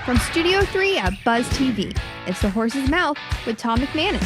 From Studio 3 at Buzz TV, it's The Horse's Mouth with Tom McManus.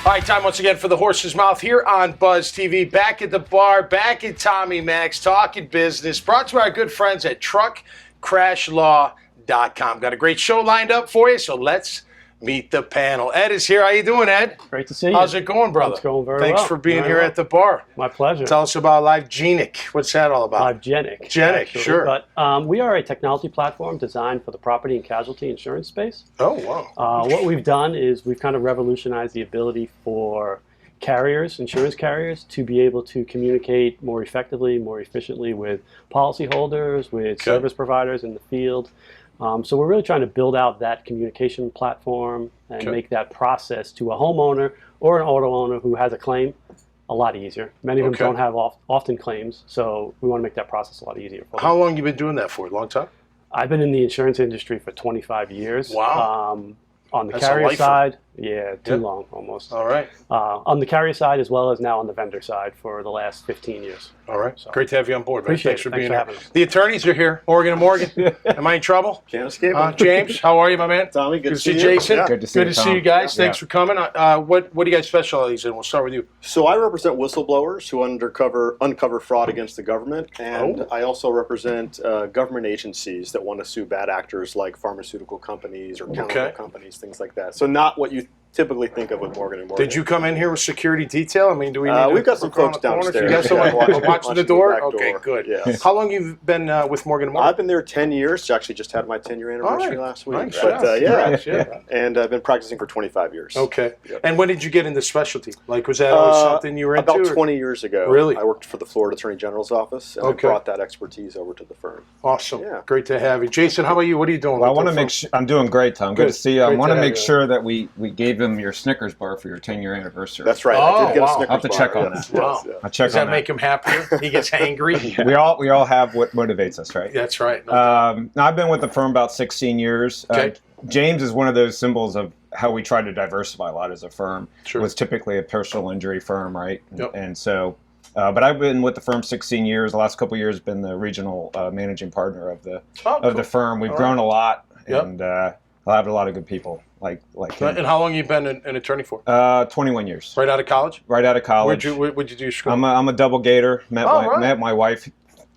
All right, time once again for The Horse's Mouth here on Buzz TV. Back at the bar, back at Tommy Mac's, talking business. Brought to our good friends at truckcrashlaw.com. Got a great show lined up for you, so let's meet the panel. Ed is here. How you doing, Ed? Great to see you. How's it going, brother? It's going very Thanks well. for being here at the bar. My pleasure. Tell us about Livegenic. What's that all about? Livegenic. Genic, sure. But we are a technology platform designed for the property and casualty insurance space. Oh, wow. What we've done is we've kind of revolutionized the ability for carriers, insurance carriers, to be able to communicate more effectively, more efficiently with policyholders, with service providers in the field. So we're really trying to build out that communication platform and make that process to a homeowner or an auto owner who has a claim a lot easier. Many of them don't have often claims, so we want to make that process a lot easier for them. How long have you been doing that for? A long time? I've been in the insurance industry for 25 years. Wow. On the That's carrier a lifer. side, too long almost. All right. On the carrier side as well as now on the vendor side for the last 15 years. All right. So, great to have you on board, man. appreciate Thanks it. for being Thanks for here. having us. The attorneys are here. Morgan and Morgan. Am I in trouble? Can't escape it. James, how are you, my man? Tommy, good to see you. Jason. Yeah. Good to see Good you, to see Tom. you guys. Yeah. Thanks for coming. What do you guys specialize in? We'll start with you. So I represent whistleblowers who uncover fraud against the government, and I also represent government agencies that want to sue bad actors like pharmaceutical companies or chemical companies, things like that. So not what you typically think of with Morgan & Morgan. Did you come in here with security detail? I mean, do we need We've got some folks downstairs. You got someone watching the door? back Okay, door. good. Yes. How long you've been with Morgan & Morgan? I've been there 10 years. Actually, just had my 10-year anniversary last week. Nice. But Nice, and I've been practicing for 25 years. Okay. Yep. And when did you get into specialty? Like, was that always something you were into? About 20 years ago. Really? I worked for the Florida Attorney General's office, and I brought that expertise over to the firm. Awesome. Yeah. Great to have you. Jason, how about you? What are you doing? Well, I want to make sure I'm doing great, Tom. Good to see you. I Great want to to have make you. sure that we gave him your Snickers bar for your 10-year anniversary. That's right. Oh, I did get wow. a Snickers I'll have to bar, check on yes, that. Wow. yes. I'll check Does on that that. make him happier? He gets angry? We all have what motivates us, right? That's right. Now I've been with the firm about 16 years. Okay. James is one of those symbols of how we try to diversify a lot as a firm. Sure. It was typically a personal injury firm, right? Yep. And so, but I've been with the firm 16 years. The last couple of years, been the regional managing partner of the the firm. We've grown a lot, and I have a lot of good people like him. And how long you been an attorney for? 21 years. Right out of college? Right out of college. Where'd you do school? I'm a double gator. Met my wife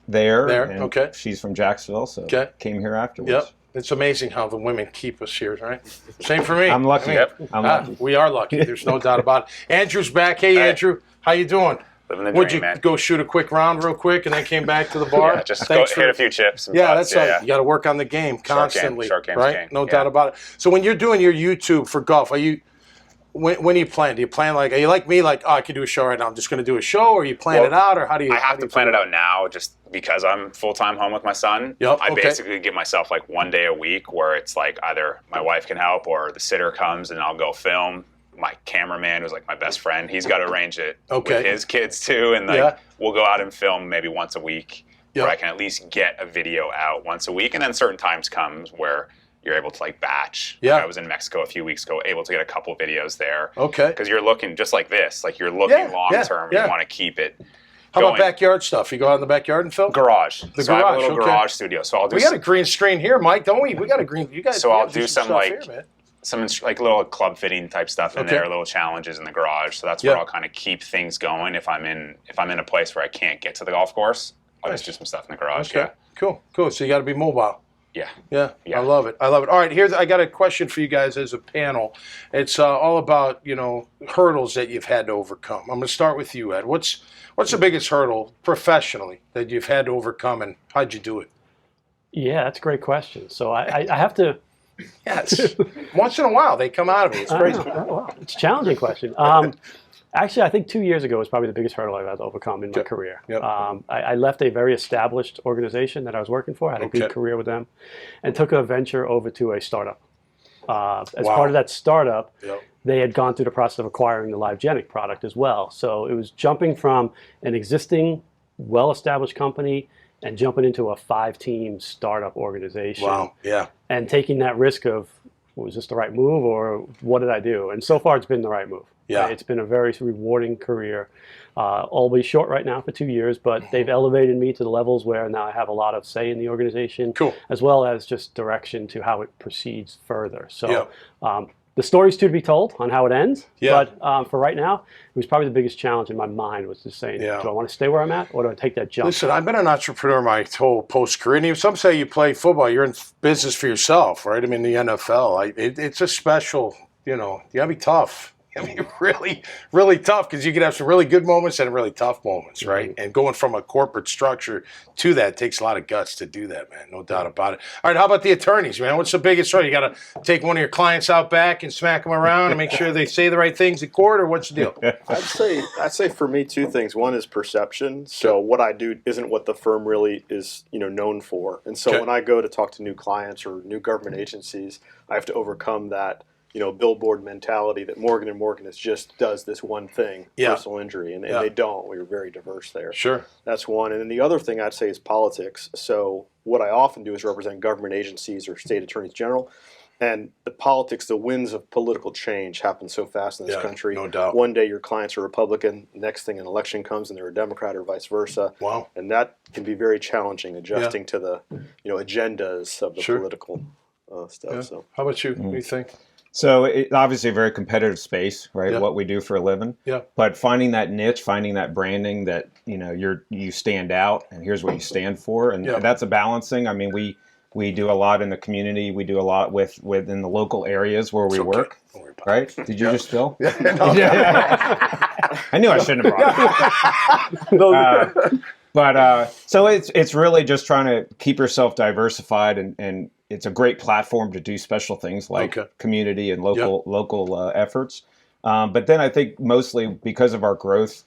there. There, okay. She's from Jacksonville, so came here afterwards. Yep. It's amazing how the women keep us here, right? Same for me. I'm lucky. I'm lucky. We are lucky. There's no doubt about it. Andrew's back. Hey, Andrew. How you doing? Living the Would dream, you man. go shoot a quick round real quick and then came back to the bar? Yeah, just go hit a few chips. And That's putts. right. You got to work on the game constantly, Short game's right? king. No doubt about it. So when you're doing your YouTube for golf, are you? When do you plan? Do you plan are you like me? Like, I could do a show right now. I'm just going to do a show, or you plan it out, or how do you? I have to plan it out now, just because I'm full-time home with my son. Yep, I basically give myself like one day a week where it's like either my wife can help or the sitter comes and I'll go film. My cameraman, who's like my best friend, he's got to arrange it with his kids too, and we'll go out and film maybe once a week, where I can at least get a video out once a week, and then certain times comes where you're able to like batch. Yeah. Like I was in Mexico a few weeks ago, able to get a couple videos there. Okay. Because you're looking just like this, like you're looking long term. You want to keep it. How about backyard stuff? You go out in the backyard and film? Garage. The so garage. I have a little garage studio. So I'll do. We got a green screen here, Mike, don't we? We got a green. You guys. So I'll do some stuff like here, man. some like little club fitting type stuff in there, little challenges in the garage. So that's where I'll kind of keep things going. If I'm in a place where I can't get to the golf course, I'll just do some stuff in the garage. Okay. Cool. So you got to be mobile. Yeah. I love it. All right, I got a question for you guys as a panel. It's all about, hurdles that you've had to overcome. I'm going to start with you, Ed. What's the biggest hurdle professionally that you've had to overcome, and how'd you do it? Yeah, that's a great question. So I have to. Yes. Once in a while they come out of me. It's crazy. Wow. It's a challenging question. Actually, I think 2 years ago was probably the biggest hurdle I've had to overcome in my career. Yep. I left a very established organization that I was working for, had a good career with them, and took a venture over to a startup. As part of that startup, they had gone through the process of acquiring the Livegenic product as well. So it was jumping from an existing, well-established company and jumping into a 5-team startup organization. Wow, yeah. And taking that risk of was this the right move, or what did I do? And so far, it's been the right move. Yeah. It's been a very rewarding career. Always short right now for 2 years, but they've elevated me to the levels where now I have a lot of say in the organization, as well as just direction to how it proceeds further. So the story's to be told on how it ends, but for right now, it was probably the biggest challenge in my mind was just saying, do I want to stay where I'm at, or do I take that jump? Listen, I've been an entrepreneur my whole post-career, and some say you play football, you're in business for yourself, right? I mean, the NFL, it's a special, you got to be tough. I mean, really, really tough, because you can have some really good moments and really tough moments, right? And going from a corporate structure to that takes a lot of guts to do that, man. No doubt about it. All right, how about the attorneys, man? What's the biggest story? You got to take one of your clients out back and smack them around and make sure they say the right things in court, or what's the deal? I'd say for me, two things. One is perception. So what I do isn't what the firm really is, known for. And so when I go to talk to new clients or new government agencies, I have to overcome that billboard mentality that Morgan & Morgan just does this one thing, personal injury, and they don't. We're very diverse there. Sure. That's one. And then the other thing I'd say is politics. So what I often do is represent government agencies or state attorneys general, and the politics, the winds of political change happen so fast in this country. No doubt. One day your clients are Republican, next thing an election comes and they're a Democrat, or vice versa. Wow. And that can be very challenging, adjusting to the agendas of the political stuff. Yeah. So how about you? What do you think? So it's obviously a very competitive space, right? Yeah. What we do for a living. Yeah. But finding that niche, finding that branding that you stand out, and here's what you stand for, and that's a balancing. I mean, we do a lot in the community. We do a lot within the local areas where we work. Right? Did you just spill? I knew I shouldn't have brought it up. But so it's really just trying to keep yourself diversified, and it's a great platform to do special things like community and local efforts. But then I think mostly because of our growth,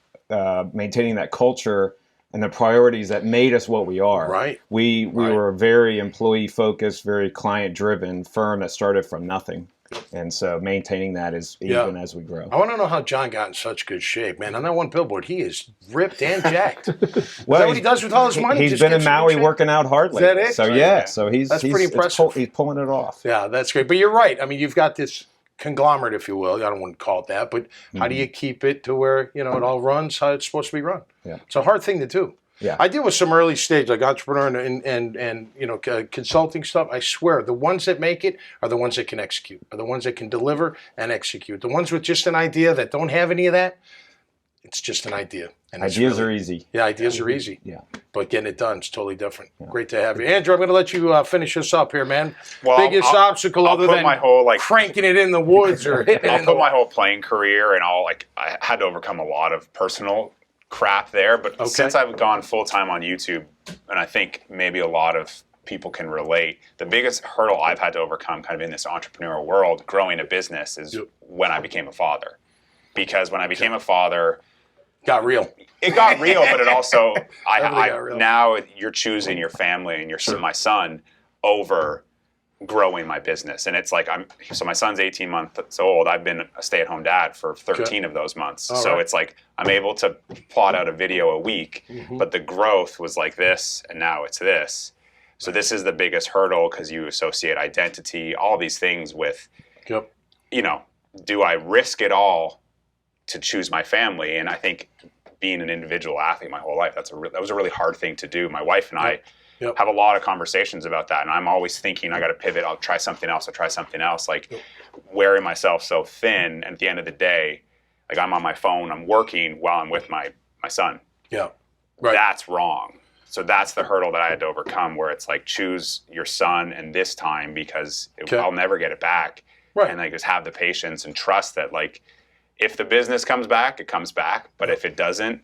maintaining that culture and the priorities that made us what we are. Right. We were a very employee focused, very client driven firm that started from nothing. And so maintaining that is even as we grow. I want to know how John got in such good shape, man. On that one billboard, he is ripped and jacked. Well, is that what he does with all his money? He's been in Maui working out hard lately. Is that it? So so he's pretty impressive. He's pulling it off. Yeah, that's great. But you're right. I mean, you've got this conglomerate, if you will. I don't want to call it that, but how do you keep it to where it all runs how it's supposed to be run? Yeah, it's a hard thing to do. Yeah, I deal with some early stage, like entrepreneur and consulting stuff. I swear, the ones that make it are the ones that can execute, are the ones that can deliver and execute. The ones with just an idea that don't have any of that, it's just an idea. And ideas are easy. Yeah, ideas are easy. Yeah, but getting it done is totally different. Yeah. Great to have you, Andrew. I'm going to let you finish us up here, man. Well, biggest obstacle other than my whole cranking it in the woods or hitting I'll put my whole playing career and I had to overcome a lot of personal crap there, but since I've gone full-time on YouTube, and I think maybe a lot of people can relate, the biggest hurdle I've had to overcome kind of in this entrepreneurial world, growing a business, is when I became a father. Because when I became a father, it got real, but it also, now you're choosing your family and my son over growing my business. And it's like so my son's 18 months old. I've been a stay-at-home dad for 13 of those months. It's like I'm able to plot out a video a week, but the growth was like this, and now it's this. So this is the biggest hurdle, because you associate identity, all these things with, do I risk it all to choose my family? And I think being an individual athlete my whole life, that was a really hard thing to do. My wife and I have a lot of conversations about that, and I'm always thinking, I got to pivot. I'll try something else. Like wearing myself so thin, and at the end of the day, like I'm on my phone, I'm working while I'm with my son. Yeah, right. That's wrong. So that's the hurdle that I had to overcome, where it's like, choose your son and this time, because I'll never get it back. Right. And like just have the patience and trust that, like, if the business comes back, it comes back. But if it doesn't,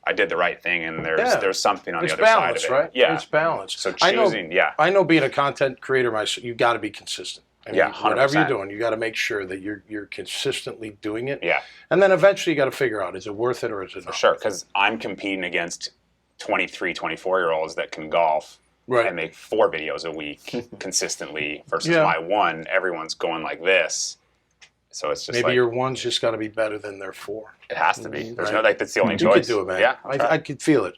I did the right thing, and there's something on the other side of it. Right? Yeah, it's balanced. So choosing, I know being a content creator, you got to be consistent. I mean, 100%. Whatever you're doing, you got to make sure that you're consistently doing it. Yeah, and then eventually you got to figure out, is it worth it or is it not? For sure, because I'm competing against 23, 24-year-olds that can golf and make 4 videos a week consistently versus my one. Everyone's going like this. So it's just maybe your one's just got to be better than their 4. It has to be. There's that's the only choice. You can do it, man. Yeah, I can feel it.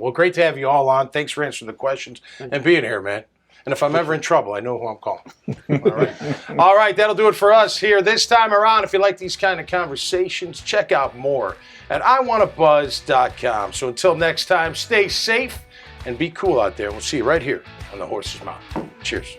Well, great to have you all on. Thanks for answering the questions and being here, man. And if I'm ever in trouble, I know who I'm calling. All right. All right, that'll do it for us here this time around. If you like these kind of conversations, check out more at iwannabuzz.com. So until next time, stay safe and be cool out there. We'll see you right here on The Horse's Mouth. Cheers.